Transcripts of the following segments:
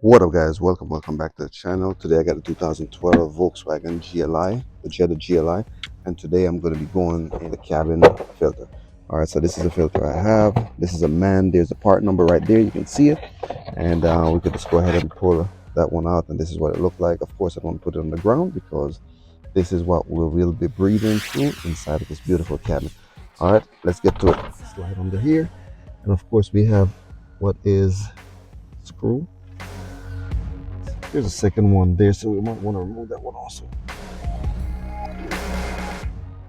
What up, guys? Welcome back to the channel. Today I got a 2012 Volkswagen GLI, the Jetta GLI, and today I'm going to be going in the cabin filter. All right, so this is a filter I have. This is a man. There's a part number right there. You can see it, and we could just go ahead and pull that one out, and this is what it looked like. Of course, I don't put it on the ground because this is what we'll be breathing through inside of this beautiful cabin. All right, let's get to it. Slide under here, and of course we have what is screw. There's a second one there, so we might want to remove that one also.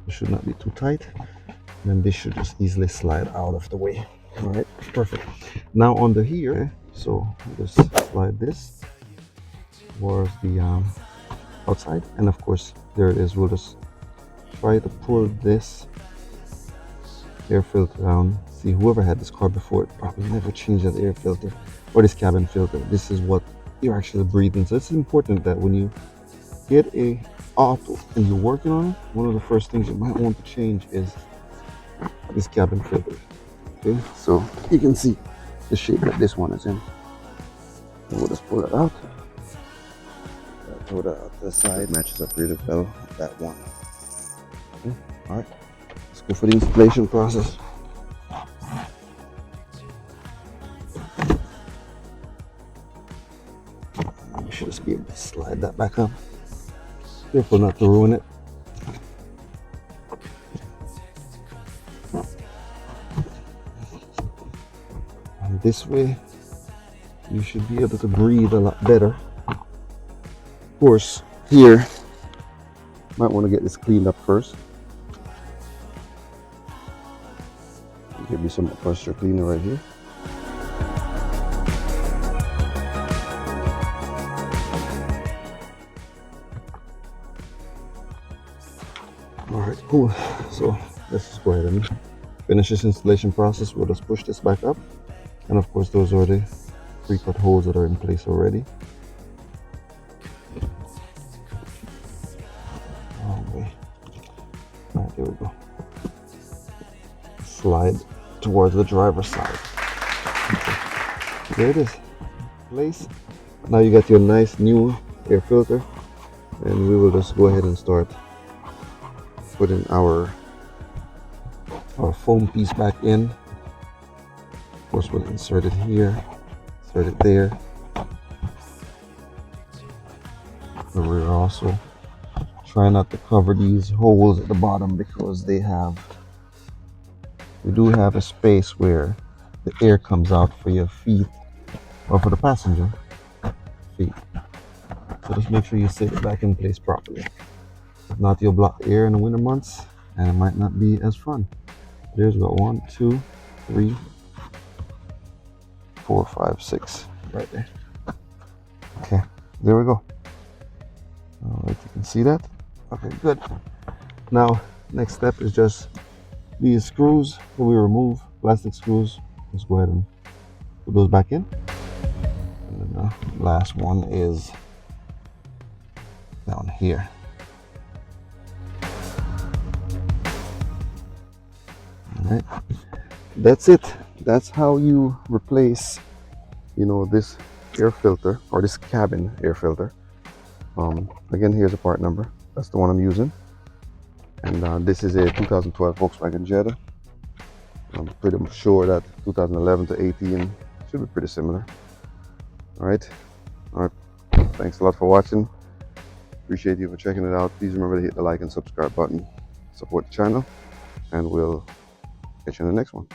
It should not be too tight, and this should just easily slide out of the way. All right, perfect. Now under here, so just slide this towards the outside, and of course there it is. We'll just try to pull this air filter down. See, whoever had this car before, it probably never changed that air filter or this cabin filter. This is what you're actually breathing. So it's important that when you get a auto and you're working on it, one of the first things you might want to change is this cabin filter. Okay, so you can see the shape that this one is in. And we'll just pull it out. Pull that out to the side, matches up really well with that one. Okay. All right, let's go for the installation process. Should just be able to slide that back up. Careful not to ruin it. And this way, you should be able to breathe a lot better. Of course, here, might want to get this cleaned up first. Give me some moisture cleaner right here. Alright, cool. So let's just go ahead and finish this installation process. We'll just push this back up. And of course, those are the pre-cut holes that are in place already. Alright, there we go. Slide towards the driver's side. Okay. There it is. Place. Now you got your nice new air filter. And we will just go ahead and start putting our foam piece back in. Of course, we'll insert it here, insert it there. The rear also. Try not to cover these holes at the bottom because we do have a space where the air comes out for your feet or for the passenger feet. So just make sure you sit it back in place properly. If not, you'll block the air in the winter months and it might not be as fun. There's about 1, 2, 3, 4, 5, 6 right there. Okay, there we go. All right, you can see that. Okay, good. Now, next step is just these screws that we remove, plastic screws. Let's go ahead and put those back in. And then the last one is down here. Right. That's it. That's how you replace, this air filter or this cabin air filter. Again, here's a part number. That's the one I'm using. And this is a 2012 Volkswagen Jetta. I'm pretty sure that 2011 to 18 should be pretty similar. All right. Thanks a lot for watching. Appreciate you for checking it out. Please remember to hit the like and subscribe button. Support the channel, and we'll catch you in the next one.